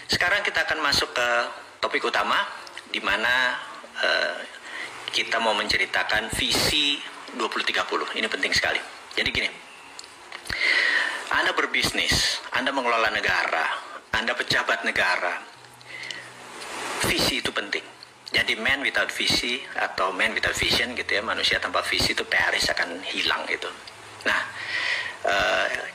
Sekarang kita akan masuk ke topik utama, di mana kita mau menceritakan visi 2030. Ini penting sekali. Jadi gini, Anda berbisnis, Anda mengelola negara, Anda pejabat negara, visi itu penting. Jadi man without visi atau man without vision gitu ya, manusia tanpa visi itu Paris akan hilang gitu. Nah,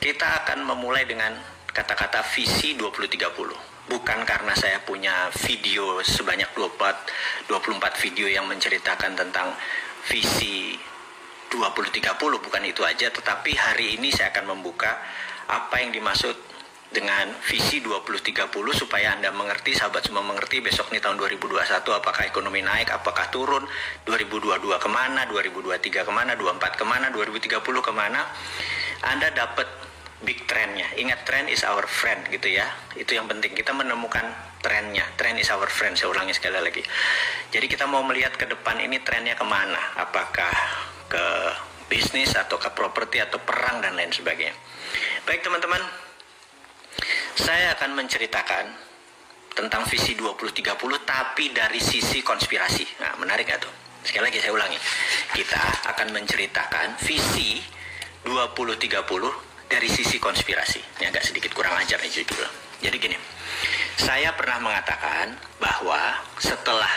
kita akan memulai dengan kata-kata visi 2030. Bukan karena saya punya video sebanyak 24 video yang menceritakan tentang visi 2030, bukan itu aja, tetapi hari ini saya akan membuka apa yang dimaksud dengan visi 2030 supaya Anda mengerti, sahabat semua mengerti, besok nih tahun 2021 apakah ekonomi naik, apakah turun, 2022 kemana, 2023 kemana, 2024 kemana, 2030 kemana. Anda dapat big trendnya. Ingat, trend is our friend gitu ya. Itu yang penting, kita menemukan trendnya. Trend is our friend, saya ulangi sekali lagi. Jadi kita mau melihat ke depan ini trendnya kemana, apakah ke bisnis atau ke properti atau perang dan lain sebagainya. Baik teman-teman, saya akan menceritakan tentang visi 2030 tapi dari sisi konspirasi. Nah, menarik gak tuh? Sekali lagi saya ulangi. Kita akan menceritakan visi 2030 dari sisi konspirasi. Ini agak sedikit kurang ajar nih judul. Jadi gini, saya pernah mengatakan bahwa setelah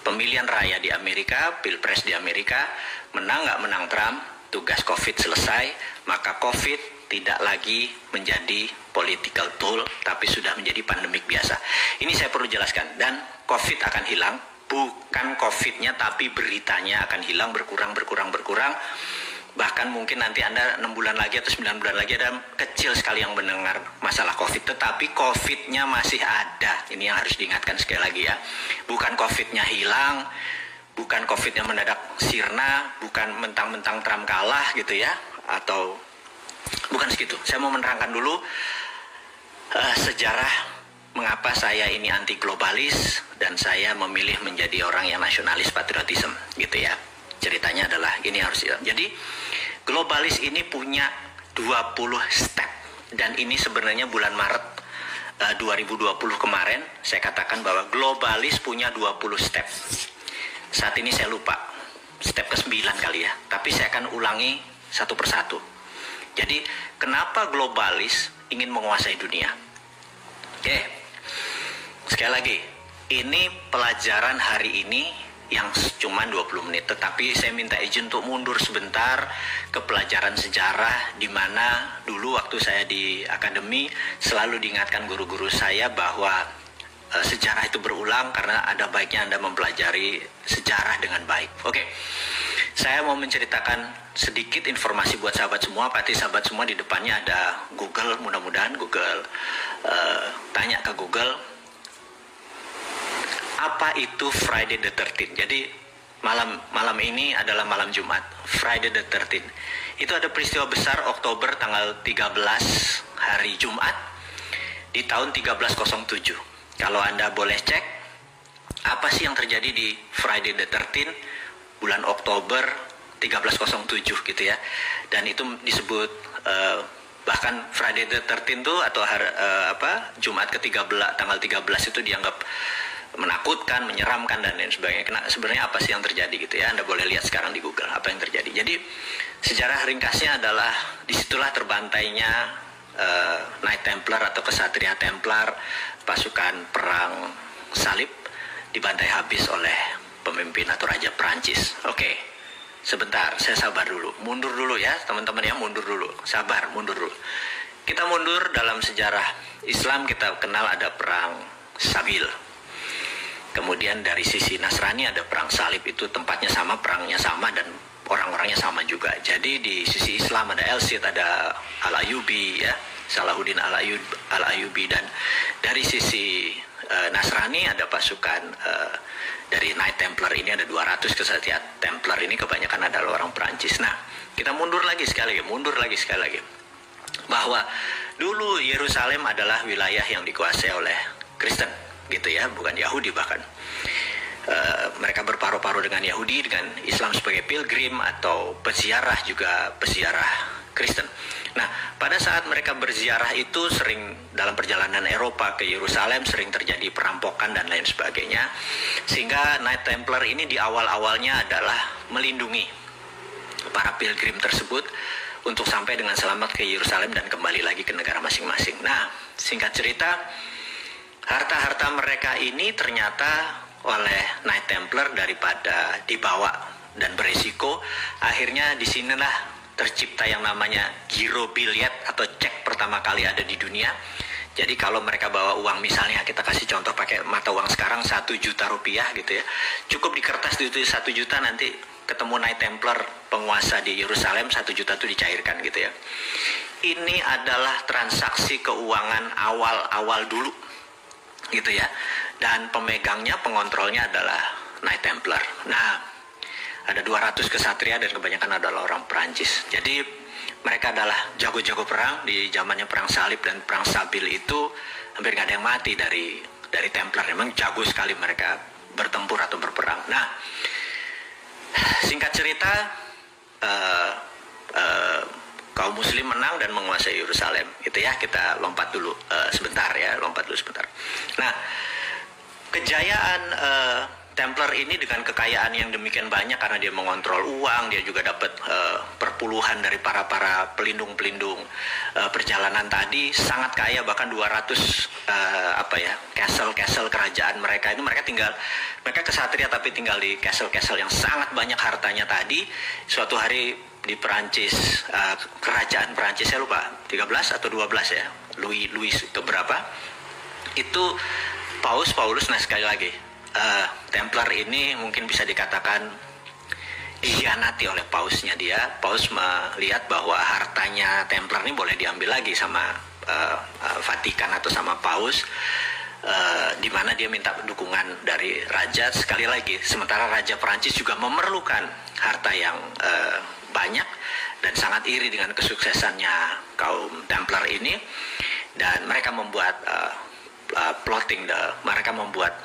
pemilihan raya di Amerika, pilpres di Amerika, menang nggak menang Trump, tugas COVID selesai, maka COVID tidak lagi menjadi political tool, tapi sudah menjadi pandemik biasa. Ini saya perlu jelaskan, dan COVID akan hilang, bukan COVID-nya, tapi beritanya akan hilang, berkurang. Bahkan mungkin nanti Anda 6 bulan lagi atau 9 bulan lagi ada kecil sekali yang mendengar masalah COVID. Tetapi COVID-nya masih ada. Ini yang harus diingatkan sekali lagi ya. Bukan COVID-nya hilang, bukan COVID-nya mendadak sirna, bukan mentang-mentang Trump kalah gitu ya. Atau bukan segitu. Saya mau menerangkan dulu sejarah mengapa saya ini anti globalis dan saya memilih menjadi orang yang nasionalis patriotisme gitu ya. Ceritanya adalah ini harus ya. Jadi globalis ini punya 20 step, dan ini sebenarnya bulan Maret 2020 kemarin saya katakan bahwa globalis punya 20 step. Saat ini saya lupa step ke-9 kali ya, tapi saya akan ulangi satu persatu. Jadi kenapa globalis ingin menguasai dunia? Oke, sekali lagi, ini pelajaran hari ini yang cuma 20 menit, tetapi saya minta izin untuk mundur sebentar ke pelajaran sejarah, di mana dulu waktu saya di akademi selalu diingatkan guru-guru saya bahwa sejarah itu berulang, karena ada baiknya Anda mempelajari sejarah dengan baik. Oke, saya mau menceritakan sedikit informasi buat sahabat semua. Pasti sahabat semua di depannya ada Google, mudah-mudahan Google, tanya ke Google, apa itu Friday the 13th? Jadi malam ini adalah malam Jumat, Friday the 13th. Itu ada peristiwa besar Oktober tanggal 13 hari Jumat di tahun 1307. Kalau Anda boleh cek, apa sih yang terjadi di Friday the 13th bulan Oktober 1307 gitu ya. Dan itu disebut bahkan Friday the 13th itu atau Jumat ke-13 tanggal 13 itu dianggap menakutkan, menyeramkan dan lain sebagainya. Sebenarnya apa sih yang terjadi gitu ya? Anda boleh lihat sekarang di Google apa yang terjadi. Jadi sejarah ringkasnya adalah disitulah terbantainya Knight Templar atau Kesatria Templar, pasukan perang salib, dibantai habis oleh pemimpin atau raja Prancis. Oke, sebentar, saya sabar dulu, mundur dulu ya teman-teman ya, mundur dulu, sabar, mundur dulu. Kita mundur dalam sejarah Islam, kita kenal ada perang Sabil. Kemudian dari sisi Nasrani ada perang salib, itu tempatnya sama, perangnya sama, dan orang-orangnya sama juga. Jadi di sisi Islam ada El-Cid, ada Al-Ayyubi ya, Salahuddin Al-Ayyubi, dan dari sisi Nasrani ada pasukan dari Knight Templar ini ada 200 Kesatria Templar ini kebanyakan adalah orang Perancis. Nah, kita mundur lagi sekali lagi, bahwa dulu Yerusalem adalah wilayah yang dikuasai oleh Kristen gitu ya, bukan Yahudi bahkan. Mereka berparu-paru dengan Yahudi, dengan Islam sebagai pilgrim atau peziarah, juga peziarah Kristen. Nah, pada saat mereka berziarah itu sering dalam perjalanan Eropa ke Yerusalem sering terjadi perampokan dan lain sebagainya. Sehingga Knight Templar ini di awal-awalnya adalah melindungi para pilgrim tersebut untuk sampai dengan selamat ke Yerusalem dan kembali lagi ke negara masing-masing. Nah, singkat cerita, harta-harta mereka ini ternyata oleh Knight Templar daripada dibawa dan beresiko, akhirnya disinilah tercipta yang namanya giro billiet atau cek pertama kali ada di dunia. Jadi kalau mereka bawa uang, misalnya kita kasih contoh pakai mata uang sekarang 1 juta rupiah gitu ya, cukup di kertas itu 1 juta, nanti ketemu Knight Templar penguasa di Yerusalem 1 juta itu dicairkan gitu ya. Ini adalah transaksi keuangan awal-awal dulu gitu ya, dan pemegangnya, pengontrolnya adalah Knight Templar. Nah, ada 200 kesatria dan kebanyakan adalah orang Perancis. Jadi mereka adalah jago-jago perang. Di zamannya perang salib dan perang Sabil itu hampir gak ada yang mati dari Templar. Memang jago sekali mereka bertempur atau berperang. Nah, singkat cerita, kaum muslim menang dan menguasai Yerusalem. Itu ya, kita lompat dulu sebentar. Nah, kejayaan Templar ini dengan kekayaan yang demikian banyak karena dia mengontrol uang, dia juga dapat perpuluhan dari para pelindung-pelindung perjalanan tadi, sangat kaya, bahkan 200 castle kerajaan mereka ini, mereka kesatria tapi tinggal di castle yang sangat banyak hartanya tadi. Suatu hari di Perancis, kerajaan Perancis saya lupa 13 atau 12 ya, Louis itu berapa, itu Paulus, nah sekali lagi Templar ini mungkin bisa dikatakan dikhianati oleh pausnya dia. Paus melihat bahwa hartanya Templar ini boleh diambil lagi sama Vatikan atau sama Paus, di mana dia minta dukungan dari raja. Sekali lagi, sementara Raja Perancis juga memerlukan harta yang banyak dan sangat iri dengan kesuksesannya kaum Templar ini, dan mereka membuat mereka membuat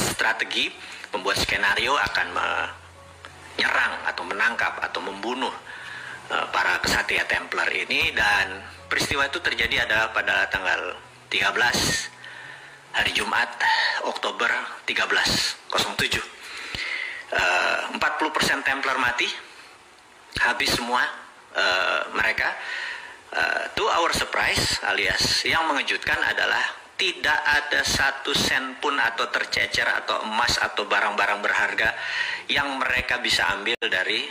strategi, membuat skenario akan menyerang atau menangkap atau membunuh para kesatria Templar ini. Dan peristiwa itu terjadi adalah pada tanggal 13 hari Jumat Oktober 1307. 40% Templar mati, habis semua mereka. To our surprise, alias yang mengejutkan adalah tidak ada 1 sen pun atau tercecer atau emas atau barang-barang berharga yang mereka bisa ambil dari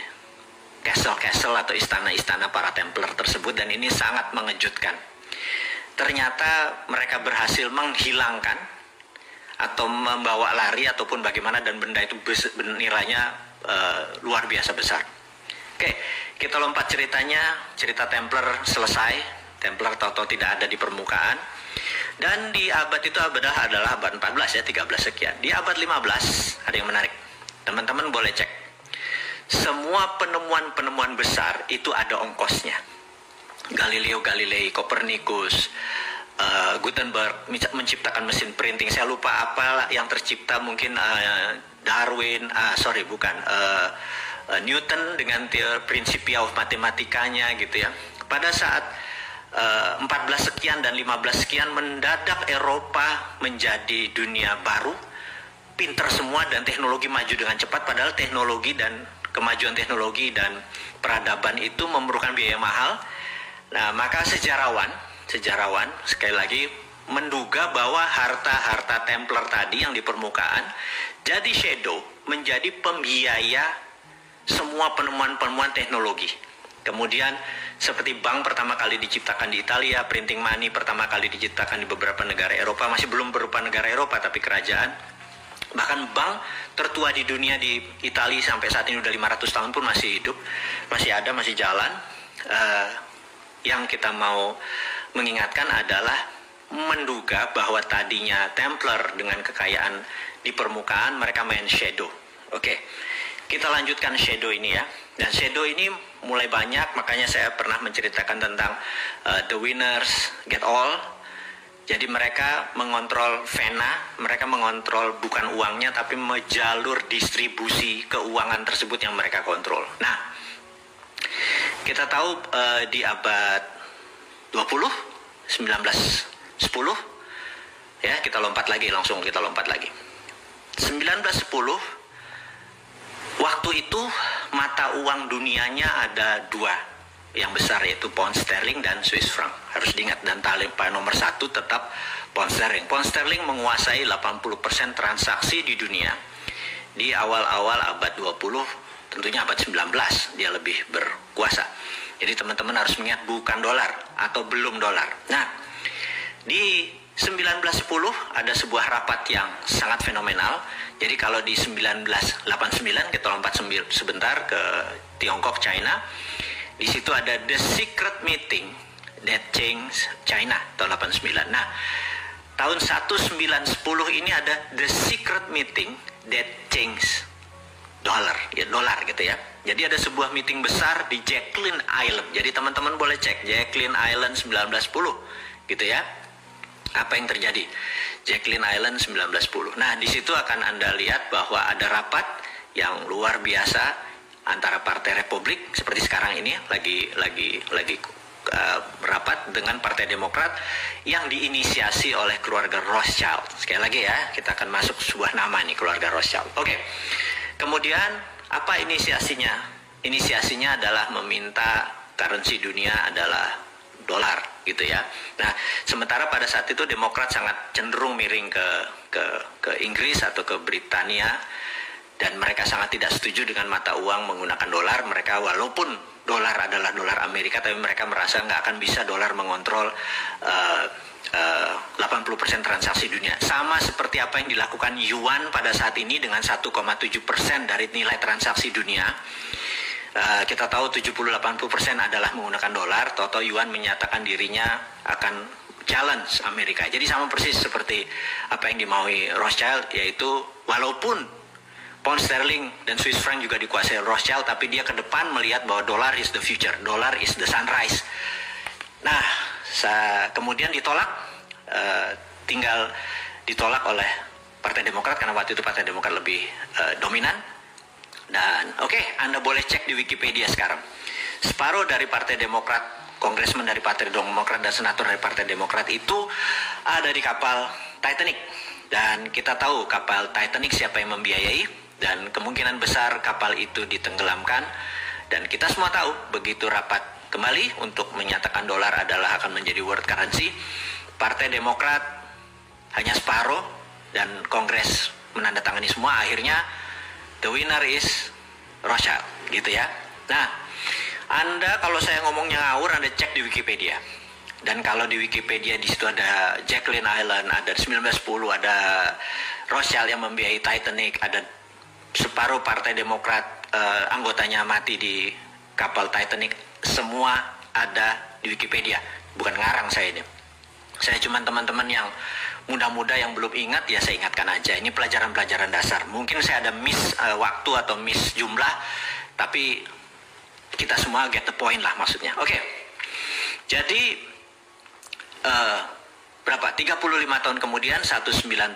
castle atau istana-istana para Templar tersebut. Dan ini sangat mengejutkan. Ternyata mereka berhasil menghilangkan atau membawa lari ataupun bagaimana, dan benda itu nilainya luar biasa besar. Oke, kita lompat ceritanya. Cerita Templar selesai. Templar tahu-tahu tidak ada di permukaan. Dan di abad itu adalah abad 14 ya, 13 sekian. Di abad 15 ada yang menarik. Teman-teman boleh cek. Semua penemuan-penemuan besar itu ada ongkosnya. Galileo Galilei, Copernicus, Gutenberg menciptakan mesin printing. Saya lupa apa yang tercipta, mungkin Darwin, Newton dengan Principia of Mathematicanya gitu ya. Pada saat 14 sekian dan 15 sekian, mendadak Eropa menjadi dunia baru, pinter semua dan teknologi maju dengan cepat. Padahal teknologi dan kemajuan teknologi dan peradaban itu memerlukan biaya mahal. Nah, maka sejarawan sekali lagi menduga bahwa harta-harta Templar tadi yang di permukaan jadi shadow, menjadi pembiaya semua penemuan-penemuan teknologi. Kemudian seperti bank pertama kali diciptakan di Italia, printing money pertama kali diciptakan di beberapa negara Eropa, masih belum berupa negara Eropa tapi kerajaan. Bahkan bank tertua di dunia di Italia sampai saat ini udah 500 tahun pun masih hidup, masih ada, masih jalan. Yang kita mau mengingatkan adalah menduga bahwa tadinya Templar dengan kekayaan di permukaan, mereka main shadow. Oke, kita lanjutkan shadow ini ya. Dan shadow ini mulai banyak, makanya saya pernah menceritakan tentang the winners get all. Jadi mereka mengontrol vena, mereka mengontrol bukan uangnya tapi jalur distribusi keuangan tersebut yang mereka kontrol. Nah, Kita tahu di abad 20, 1910, ya kita lompat lagi, langsung kita lompat lagi. 1910, waktu itu mata uang dunianya ada dua yang besar, yaitu pound sterling dan Swiss franc. Harus diingat, dan nomor satu tetap pound sterling. Pound sterling menguasai 80% transaksi di dunia. Di awal-awal abad 20, tentunya abad 19, dia lebih berkuasa. Jadi teman-teman harus mengingat, bukan dolar atau belum dolar. Nah, di 1910 ada sebuah rapat yang sangat fenomenal. Jadi kalau di 1989, kita lompat sebentar ke Tiongkok, China. Di situ ada The Secret Meeting That Changed China tahun 89. Nah, tahun 1910 ini ada The Secret Meeting That Changed Dollar, ya dolar gitu ya. Jadi ada sebuah meeting besar di Jacqueline Island. Jadi teman-teman boleh cek Jacqueline Island 1910 gitu ya. Apa yang terjadi? Jacqueline Island 1910. Nah, di situ akan Anda lihat bahwa ada rapat yang luar biasa antara Partai Republik seperti sekarang ini lagi rapat dengan Partai Demokrat yang diinisiasi oleh keluarga Rothschild. Sekali lagi ya, kita akan masuk sebuah nama nih, keluarga Rothschild. Oke. Kemudian apa inisiasinya? Inisiasinya adalah meminta currency dunia adalah dolar gitu ya. Nah, sementara pada saat itu Demokrat sangat cenderung miring ke Inggris atau ke Britania, dan mereka sangat tidak setuju dengan mata uang menggunakan dolar. Mereka walaupun dolar adalah dolar Amerika, tapi mereka merasa nggak akan bisa dolar mengontrol 80% transaksi dunia. Sama seperti apa yang dilakukan yuan pada saat ini dengan 1,7% dari nilai transaksi dunia. Kita tahu 70-80% adalah menggunakan dolar. Toto yuan menyatakan dirinya akan challenge Amerika. Jadi sama persis seperti apa yang dimaui Rothschild, yaitu walaupun pound sterling dan Swiss franc juga dikuasai Rothschild, tapi dia ke depan melihat bahwa dolar is the future, dolar is the sunrise. Nah, kemudian ditolak, tinggal ditolak oleh Partai Demokrat karena waktu itu Partai Demokrat lebih dominan. Dan oke, Anda boleh cek di Wikipedia sekarang. Separuh dari Partai Demokrat, kongresmen dari Partai Demokrat dan senator dari Partai Demokrat itu ada di kapal Titanic. Dan kita tahu kapal Titanic siapa yang membiayai, dan kemungkinan besar kapal itu ditenggelamkan. Dan kita semua tahu begitu rapat kembali untuk menyatakan dolar adalah akan menjadi world currency, Partai Demokrat hanya separuh dan Kongres menandatangani semua. Akhirnya the winner is Rothschild gitu ya. Nah, Anda kalau saya ngomongnya ngawur, Anda cek di Wikipedia. Dan kalau di Wikipedia di situ ada Jacqueline Island, ada 1910, ada Rothschild yang membiayai Titanic, ada separuh Partai Demokrat anggotanya mati di kapal Titanic. Semua ada di Wikipedia. Bukan ngarang saya ini. Saya cuma teman-teman yang muda-muda yang belum ingat, ya saya ingatkan aja. Ini pelajaran-pelajaran dasar. Mungkin saya ada miss waktu atau miss jumlah, tapi kita semua get the point lah maksudnya. Oke. Jadi berapa? 35 tahun kemudian 1945,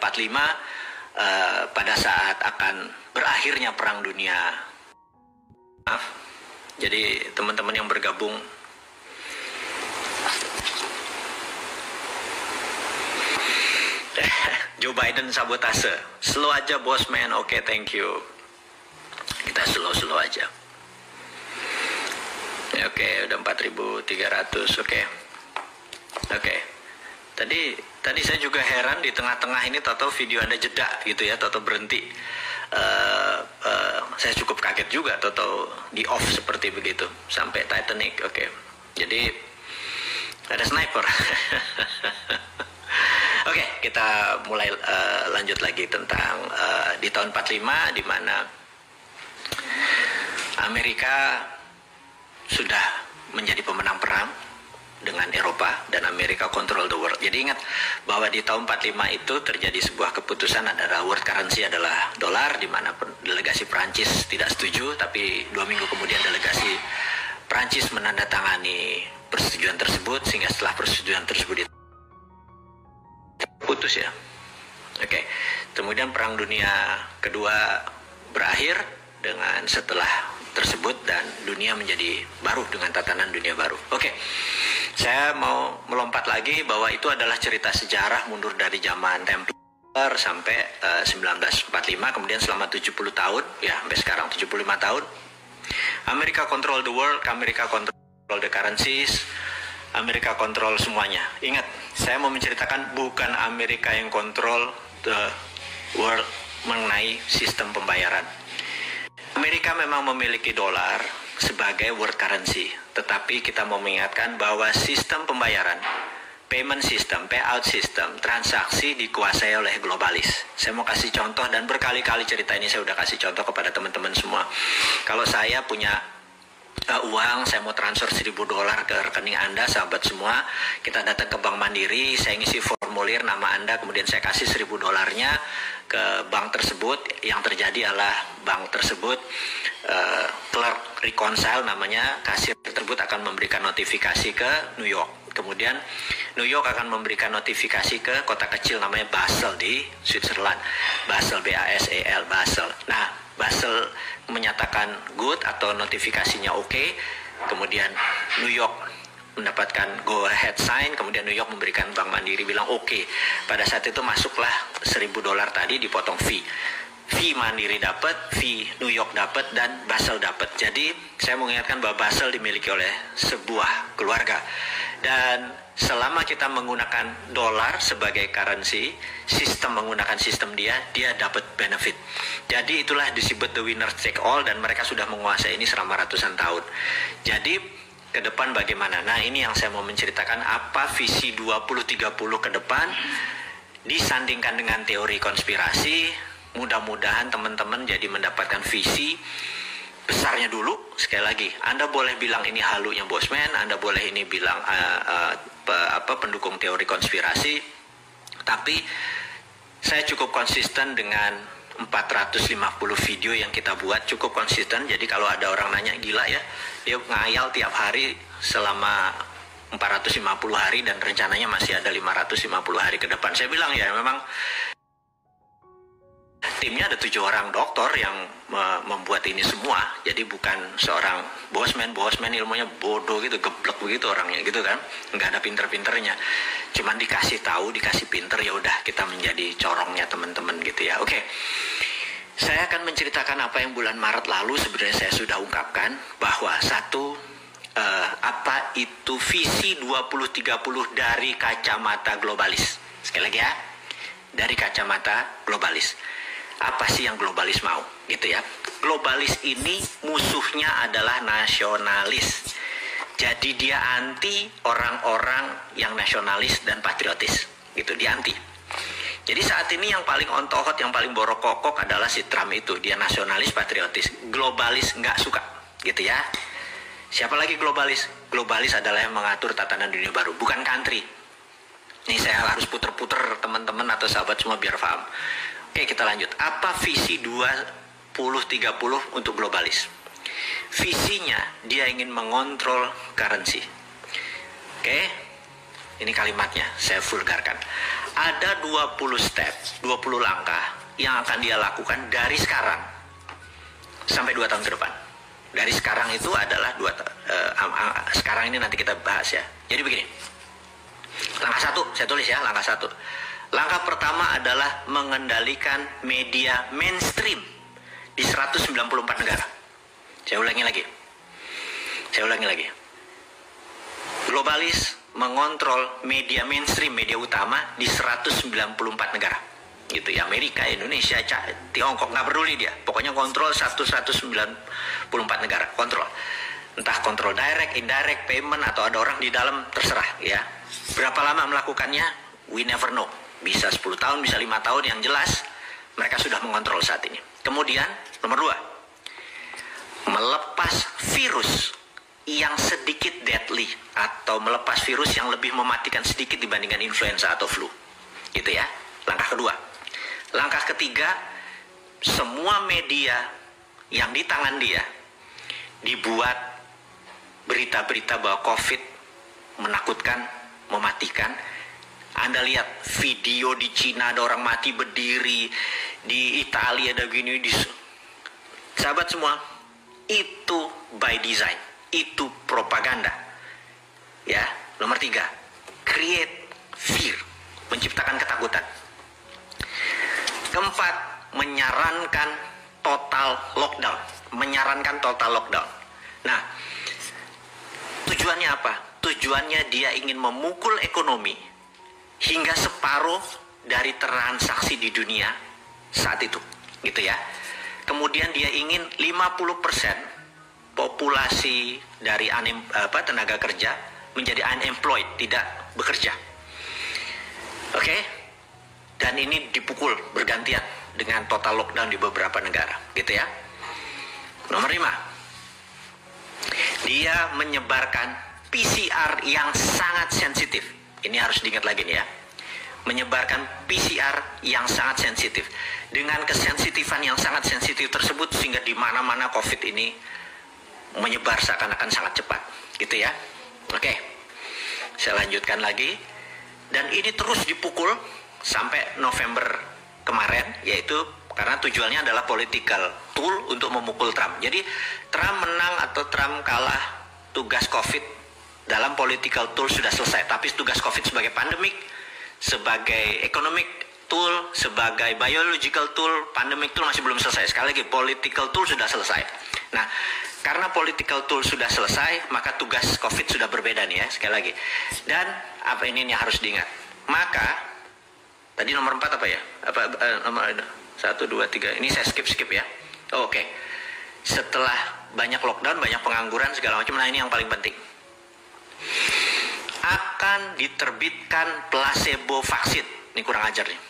pada saat akan berakhirnya Perang Dunia. Maaf. Jadi teman-teman yang bergabung, Joe Biden sabotase. Slow aja bos man. Oke, thank you. Kita slow aja. Oke, udah 4.300. Oke. Tadi saya juga heran di tengah-tengah ini Toto video Anda jeda gitu ya, Toto berhenti. Saya cukup kaget juga Toto di off seperti begitu sampai Titanic. Oke. Jadi ada sniper. Oke, kita mulai lanjut lagi tentang di tahun 45 di mana Amerika sudah menjadi pemenang perang dengan Eropa dan Amerika control the world. Jadi ingat bahwa di tahun 45 itu terjadi sebuah keputusan adalah world currency adalah dolar, di mana delegasi Prancis tidak setuju, tapi 2 minggu kemudian delegasi Prancis menandatangani persetujuan tersebut, sehingga setelah persetujuan tersebut putus ya. Oke. Kemudian Perang Dunia Kedua berakhir dengan setelah tersebut dan dunia menjadi baru dengan tatanan dunia baru. Oke, saya mau melompat lagi bahwa itu adalah cerita sejarah mundur dari zaman Templar sampai 1945, kemudian selama 70 tahun, ya sampai sekarang 75 tahun, Amerika control the world, Amerika control the currencies, Amerika kontrol semuanya. Ingat, saya mau menceritakan bukan Amerika yang kontrol the world mengenai sistem pembayaran. Amerika memang memiliki dolar sebagai world currency, tetapi kita mau mengingatkan bahwa sistem pembayaran, payment system, payout system, transaksi dikuasai oleh globalis. Saya mau kasih contoh, dan berkali-kali cerita ini saya udah kasih contoh kepada teman-teman semua. Kalau saya punya uang, saya mau transfer $1.000 ke rekening Anda, sahabat semua, kita datang ke Bank Mandiri, saya ngisi formulir nama Anda, kemudian saya kasih $1.000-nya ke bank tersebut. Yang terjadi adalah bank tersebut, clerk reconcile namanya, kasir tersebut akan memberikan notifikasi ke New York. Kemudian New York akan memberikan notifikasi ke kota kecil namanya Basel di Switzerland. Basel, B-A-S-E-L, Basel. Nah, Basel menyatakan good atau notifikasinya oke, kemudian New York mendapatkan go ahead sign, kemudian New York memberikan Bank Mandiri bilang oke. Pada saat itu masuklah $1.000 tadi, dipotong fee. Fee Mandiri dapat, fee New York dapat, dan Basel dapat. Jadi saya mengingatkan bahwa Basel dimiliki oleh sebuah keluarga. Dan selama kita menggunakan dolar sebagai currency, sistem menggunakan sistem dia dapat benefit. Jadi itulah disebut the winner take all, dan mereka sudah menguasai ini selama ratusan tahun. Jadi ke depan bagaimana? Nah, ini yang saya mau menceritakan, apa visi 2030 ke depan disandingkan dengan teori konspirasi. Mudah-mudahan teman-teman jadi mendapatkan visi besarnya dulu. Sekali lagi, Anda boleh bilang ini halunya Bosman, Anda boleh ini bilang pendukung teori konspirasi, tapi saya cukup konsisten dengan 450 video yang kita buat, cukup konsisten. Jadi kalau ada orang nanya, gila ya, dia ngayal tiap hari selama 450 hari dan rencananya masih ada 550 hari ke depan. Saya bilang ya, memang timnya ada 7 orang dokter yang membuat ini semua. Jadi bukan seorang bosman ilmunya bodoh gitu, geblek begitu orangnya gitu kan, nggak ada pinter-pinternya, cuman dikasih tahu, dikasih pinter, ya udah kita menjadi corongnya teman-teman gitu ya. Oke, saya akan menceritakan apa yang bulan Maret lalu sebenarnya saya sudah ungkapkan, bahwa apa itu visi 2030 dari kacamata globalis. Sekali lagi ya, dari kacamata globalis. Apa sih yang globalis mau gitu ya? Globalis ini musuhnya adalah nasionalis. Jadi dia anti orang-orang yang nasionalis dan patriotis gitu, dia anti. Jadi saat ini yang paling ontohot, yang paling borokokok adalah si Trump itu. Dia nasionalis, patriotis. Globalis nggak suka gitu ya. Siapa lagi globalis? Globalis adalah yang mengatur tatanan dunia baru, bukan country. Ini saya harus puter-puter teman-teman atau sahabat semua biar paham. Oke, kita lanjut. Apa visi 2030 untuk globalis? Visinya dia ingin mengontrol currency. Oke, ini kalimatnya saya vulgarkan. Ada 20 step, 20 langkah yang akan dia lakukan dari sekarang sampai 2 tahun ke depan. Dari sekarang itu adalah sekarang ini nanti kita bahas ya. Jadi begini. Langkah 1, saya tulis ya, langkah 1. Langkah pertama adalah mengendalikan media mainstream di 194 negara. Saya ulangi lagi. Globalis mengontrol media mainstream, media utama di 194 negara. Gitu ya, Amerika, Indonesia, Tiongkok, nggak peduli dia. Pokoknya kontrol 194 negara, kontrol. Entah kontrol direct, indirect, payment, atau ada orang di dalam, terserah ya. Berapa lama melakukannya? We never know. Bisa 10 tahun, bisa 5 tahun, yang jelas mereka sudah mengontrol saat ini. Kemudian, nomor 2, melepas virus yang sedikit deadly, atau melepas virus yang lebih mematikan sedikit dibandingkan influenza atau flu. Gitu ya, langkah kedua. Langkah ketiga, semua media yang di tangan dia dibuat berita-berita bahwa COVID menakutkan, mematikan. Anda lihat video di Cina ada orang mati berdiri, di Italia ada gini, sahabat semua, Itu by design, itu propaganda. Ya, nomor 3, create fear, menciptakan ketakutan. Keempat, menyarankan total lockdown, Nah, tujuannya apa? Tujuannya dia ingin memukul ekonomi hingga separuh dari transaksi di dunia saat itu, gitu ya. Kemudian dia ingin 50% populasi dari tenaga kerja menjadi unemployed, tidak bekerja. Oke? Dan ini dipukul bergantian dengan total lockdown di beberapa negara, gitu ya. Nomor 5, dia menyebarkan PCR yang sangat sensitif. Ini harus diingat lagi nih ya. Menyebarkan PCR yang sangat sensitif. Dengan kesensitifan yang sangat sensitif tersebut sehingga di mana-mana COVID ini menyebar seakan-akan sangat cepat, gitu ya. Oke. Saya lanjutkan lagi. Dan ini terus dipukul sampai November kemarin, yaitu karena tujuannya adalah political tool untuk memukul Trump. Jadi Trump menang atau Trump kalah, tugas COVID dalam political tool sudah selesai. Tapi tugas COVID sebagai pandemic, sebagai economic tool, sebagai biological tool, pandemic tool masih belum selesai. Sekali lagi, political tool sudah selesai. Nah, karena political tool sudah selesai, maka tugas COVID sudah berbeda nih ya, sekali lagi. Dan apa ini yang harus diingat? Maka tadi nomor 4 apa ya? Nomor 1, 2, 3. Ini saya skip ya. Oke. Setelah banyak lockdown, banyak pengangguran segala macam. Nah, ini yang paling penting. Akan diterbitkan placebo vaksin. Ini kurang ajar nih.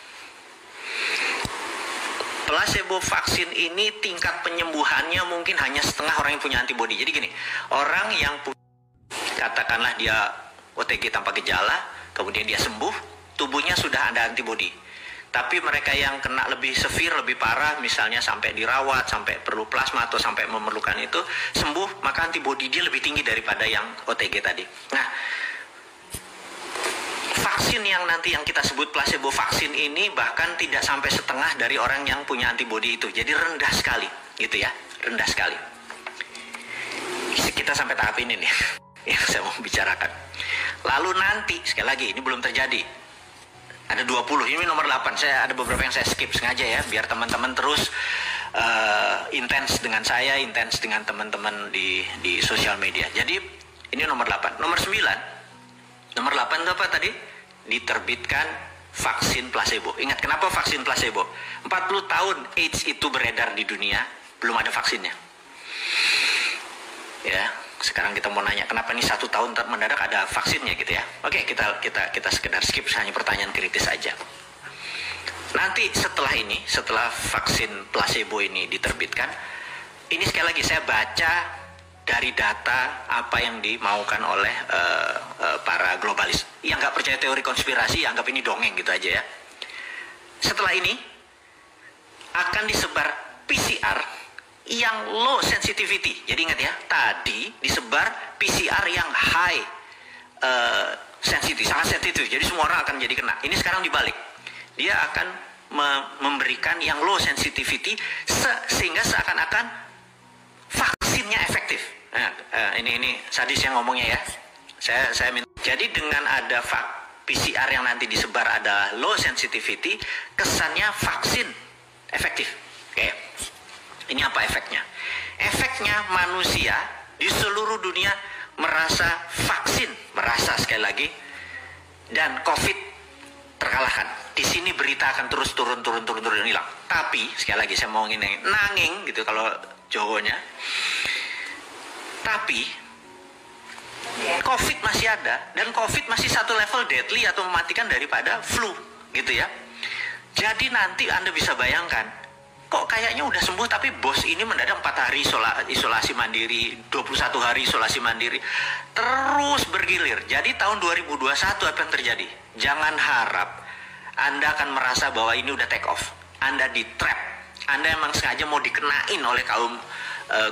Placebo vaksin ini tingkat penyembuhannya mungkin hanya setengah orang yang punya antibodi. Jadi gini, orang yang katakanlah dia OTG tanpa gejala, kemudian dia sembuh, tubuhnya sudah ada antibodi. Tapi mereka yang kena lebih severe, lebih parah, misalnya sampai dirawat, sampai perlu plasma atau sampai memerlukan itu, sembuh, maka antibodi dia lebih tinggi daripada yang OTG tadi. Nah, vaksin yang nanti yang kita sebut placebo vaksin ini bahkan tidak sampai setengah dari orang yang punya antibodi itu. Jadi rendah sekali, gitu ya, rendah sekali. Kita sampai tahap ini nih, yang saya mau bicarakan. Lalu nanti, sekali lagi, ini belum terjadi. Ada 20, ini nomor 8. Saya ada beberapa yang saya skip sengaja ya, biar teman-teman terus intens dengan saya, intens dengan teman-teman di sosial media. Jadi ini nomor 8. Nomor 9. Nomor 8 itu apa tadi? Diterbitkan vaksin placebo. Ingat kenapa vaksin placebo? 40 tahun AIDS itu beredar di dunia, belum ada vaksinnya. Ya, sekarang kita mau nanya kenapa nih 1 tahun mendadak ada vaksinnya gitu ya. Oke, kita sekedar skip, hanya pertanyaan kritis aja. Nanti setelah vaksin placebo ini diterbitkan, ini sekali lagi saya baca dari data apa yang dimaukan oleh para globalis. Yang nggak percaya teori konspirasi, anggap ini dongeng gitu aja ya. Setelah ini akan disebar PCR yang low sensitivity. Jadi ingat ya, tadi disebar PCR yang high sensitif, sangat sensitif. Jadi semua orang akan jadi kena. Ini sekarang dibalik. Dia akan memberikan yang low sensitivity sehingga seakan-akan vaksinnya efektif. Nah, ini sadis yang ngomongnya ya. Saya minta. Jadi dengan ada PCR yang nanti disebar ada low sensitivity, kesannya vaksin efektif. Oke. Ini apa efeknya? Efeknya manusia di seluruh dunia merasa vaksin, merasa sekali lagi, dan COVID terkalahkan. Di sini berita akan terus turun hilang. Tapi sekali lagi saya mau nanging gitu kalau Jawanya. Tapi COVID masih ada, dan COVID masih satu level deadly atau mematikan daripada flu, gitu ya. Jadi nanti Anda bisa bayangkan, kok kayaknya udah sembuh tapi bos ini mendadak 4 hari isolasi mandiri, 21 hari isolasi mandiri, terus bergilir. Jadi tahun 2021 apa yang terjadi? Jangan harap Anda akan merasa bahwa ini udah take off. Anda di trap. Anda emang sengaja mau dikenain oleh kaum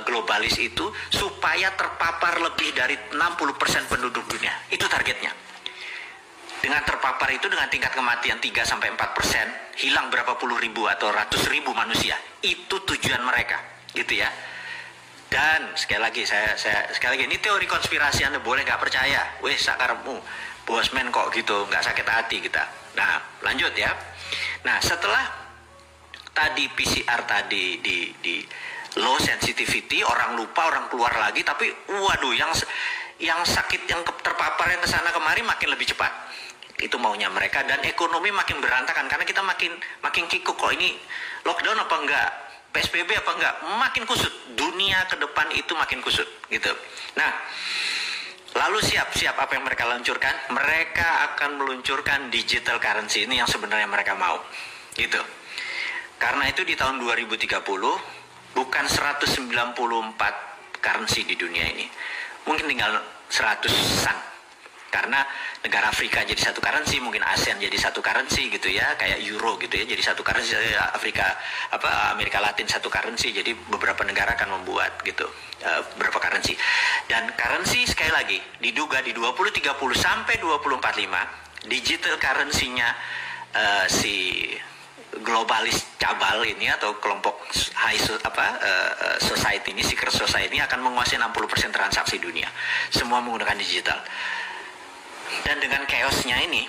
globalis itu supaya terpapar lebih dari 60% penduduk dunia. Itu targetnya. Dengan terpapar itu dengan tingkat kematian 3-4%, hilang berapa puluh ribu atau ratus ribu manusia. Itu tujuan mereka, gitu ya. Dan sekali lagi sekali lagi ini teori konspirasi, Anda boleh nggak percaya. Weh sakarmu, bosman kok gitu, nggak sakit hati kita. Nah lanjut ya. Nah setelah tadi PCR tadi di low sensitivity, orang lupa, orang keluar lagi, tapi waduh yang sakit, yang terpapar, yang kesana kemari makin lebih cepat. Itu maunya mereka, dan ekonomi makin berantakan karena kita makin kikuk kok, ini lockdown apa enggak, PSBB apa enggak, makin kusut. Dunia ke depan itu makin kusut gitu. Nah, lalu siap apa yang mereka luncurkan? Mereka akan meluncurkan digital currency, ini yang sebenarnya mereka mau gitu. Karena itu di tahun 2030 bukan 194 currency di dunia ini, mungkin tinggal 100-an. Karena negara Afrika jadi satu currency, mungkin ASEAN jadi satu currency gitu ya, kayak euro gitu ya, jadi satu currency. Afrika Amerika Latin satu currency, jadi beberapa negara akan membuat gitu beberapa currency. Dan currency sekali lagi diduga di 2030 sampai 2045 digital currency-nya si globalis cabal ini atau kelompok society ini, secret society ini akan menguasai 60% transaksi dunia, semua menggunakan digital. Dan dengan chaosnya ini,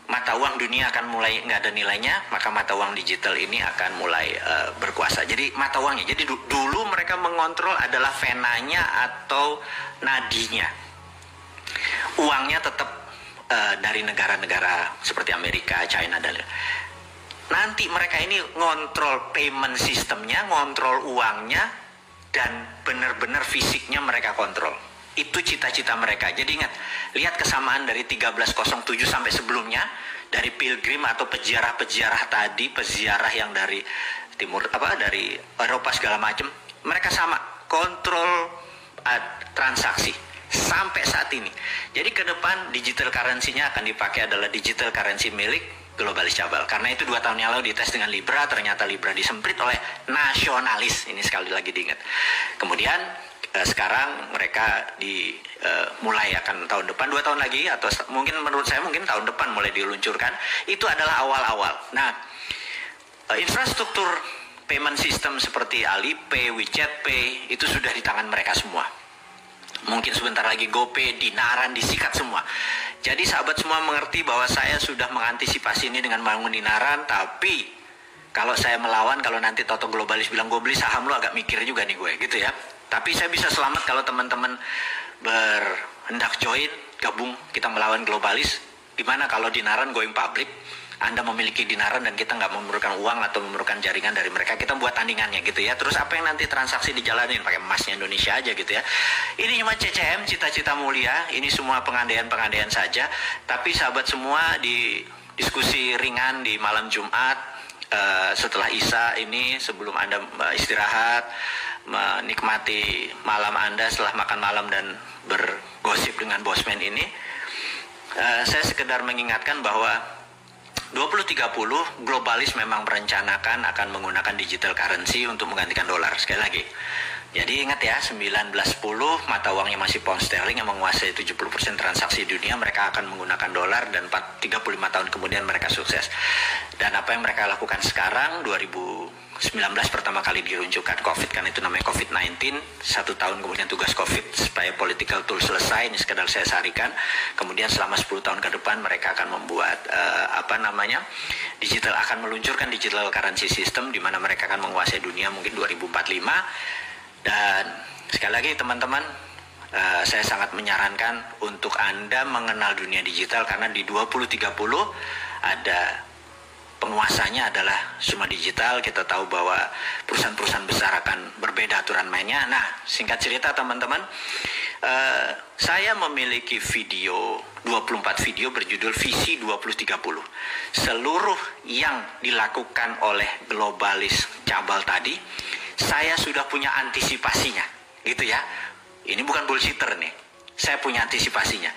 mata uang dunia akan mulai nggak ada nilainya, maka mata uang digital ini akan mulai berkuasa. Jadi mata uangnya, jadi dulu mereka mengontrol adalah venanya atau nadinya. Uangnya tetap dari negara-negara seperti Amerika, China, dan nanti mereka ini ngontrol payment sistemnya, ngontrol uangnya, dan benar-benar fisiknya mereka kontrol. Itu cita-cita mereka. Jadi ingat, lihat kesamaan dari 1307 sampai sebelumnya, dari pilgrim atau peziarah-peziarah tadi, peziarah yang dari timur dari Eropa segala macam, mereka sama kontrol transaksi sampai saat ini. Jadi ke depan digital currency-nya akan dipakai adalah digital currency milik globalis cabal. Karena itu 2 tahun yang lalu dites dengan Libra, ternyata Libra disemprit oleh nasionalis. Ini sekali lagi diingat. Kemudian sekarang mereka mulai akan tahun depan, 2 tahun lagi, atau mungkin menurut saya mungkin tahun depan mulai diluncurkan. Itu adalah awal-awal. Nah, infrastruktur payment system seperti Alipay, WeChat Pay itu sudah di tangan mereka semua. Mungkin sebentar lagi GoPay, Dinaran disikat semua. Jadi sahabat semua mengerti bahwa saya sudah mengantisipasi ini dengan bangun Dinaran. Tapi kalau saya melawan, kalau nanti Toto Globalis bilang gue beli saham, lo agak mikir juga nih gue gitu ya. Tapi saya bisa selamat kalau teman-teman berhendak join, gabung, kita melawan globalis. Gimana kalau Dinaran going public, Anda memiliki Dinaran dan kita nggak memerlukan uang atau memerlukan jaringan dari mereka, kita buat tandingannya gitu ya. Terus apa yang nanti transaksi dijalanin pakai emasnya Indonesia aja gitu ya. Ini cuma CCM, cita-cita mulia, ini semua pengandaian-pengandaian saja. Tapi sahabat semua, di diskusi ringan di malam Jumat, setelah Isya ini, sebelum Anda istirahat, menikmati malam Anda setelah makan malam dan bergosip dengan bosman ini, saya sekedar mengingatkan bahwa 2030 globalis memang merencanakan akan menggunakan digital currency untuk menggantikan dolar. Sekali lagi, jadi ingat ya, 1910 mata uangnya masih pound sterling yang menguasai 70% transaksi dunia, mereka akan menggunakan dolar, dan 35 tahun kemudian mereka sukses. Dan apa yang mereka lakukan sekarang, 2019 pertama kali diluncurkan COVID, kan itu namanya COVID-19, 1 tahun kemudian tugas COVID supaya political tool selesai, ini sekedar saya sarikan. Kemudian selama 10 tahun ke depan mereka akan membuat digital, akan meluncurkan digital currency system di mana mereka akan menguasai dunia mungkin 2045. Dan sekali lagi teman-teman, saya sangat menyarankan untuk Anda mengenal dunia digital, karena di 2030 ada penguasanya adalah semua digital. Kita tahu bahwa perusahaan-perusahaan besar akan berbeda aturan mainnya. Nah, singkat cerita teman-teman, saya memiliki video, 24 video berjudul Visi 2030. Seluruh yang dilakukan oleh globalis cabal tadi, saya sudah punya antisipasinya, gitu ya. Ini bukan bullshitter nih, saya punya antisipasinya.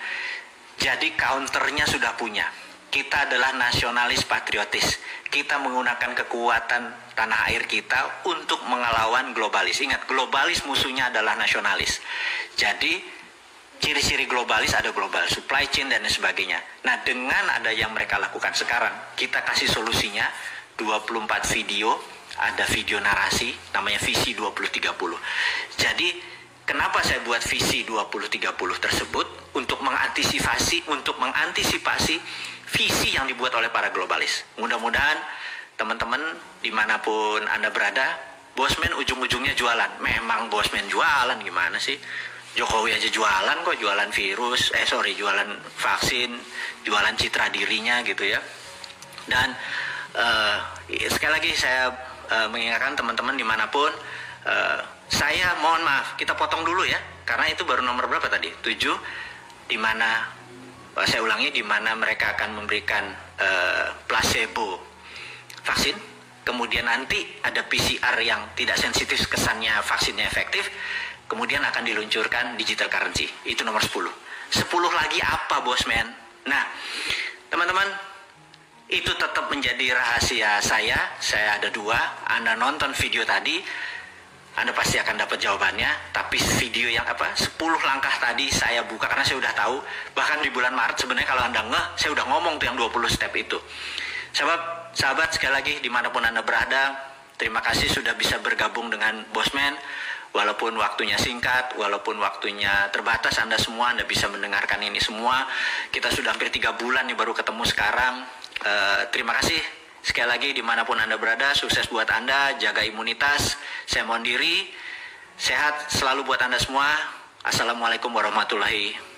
Jadi counternya sudah punya. Kita adalah nasionalis patriotis. Kita menggunakan kekuatan tanah air kita untuk melawan globalis. Ingat, globalis musuhnya adalah nasionalis. Jadi ciri-ciri globalis ada global supply chain dan sebagainya. Nah, dengan ada yang mereka lakukan sekarang, kita kasih solusinya 24 video ada video narasi namanya visi 2030. Jadi kenapa saya buat visi 2030 tersebut? Untuk mengantisipasi visi yang dibuat oleh para globalis. Mudah-mudahan teman-teman dimanapun Anda berada, Bosman ujung-ujungnya jualan. Memang Bosman jualan, gimana sih? Jokowi aja jualan kok, jualan virus, jualan vaksin, jualan citra dirinya gitu ya. Dan sekali lagi saya mengingatkan teman-teman dimanapun, saya mohon maaf, kita potong dulu ya, karena itu baru nomor berapa tadi? 7, di mana saya ulangi, di mana mereka akan memberikan placebo vaksin, kemudian nanti ada PCR yang tidak sensitif, kesannya vaksinnya efektif, kemudian akan diluncurkan digital currency. Itu nomor 10. 10 lagi apa, Bosman? Nah, teman-teman, itu tetap menjadi rahasia saya ada 2. Anda nonton video tadi, Anda pasti akan dapat jawabannya. Tapi video yang 10 langkah tadi saya buka karena saya udah tahu. Bahkan di bulan Maret sebenarnya kalau Anda saya udah ngomong tuh yang 20 step itu. Sahabat sekali lagi dimanapun Anda berada, terima kasih sudah bisa bergabung dengan Bosman. Walaupun waktunya singkat, walaupun waktunya terbatas, Anda bisa mendengarkan ini semua. Kita sudah hampir 3 bulan nih baru ketemu sekarang. Terima kasih sekali lagi dimanapun Anda berada. Sukses buat Anda, jaga imunitas. Saya mohon diri, sehat selalu buat Anda semua. Assalamualaikum warahmatullahi wabarakatuh.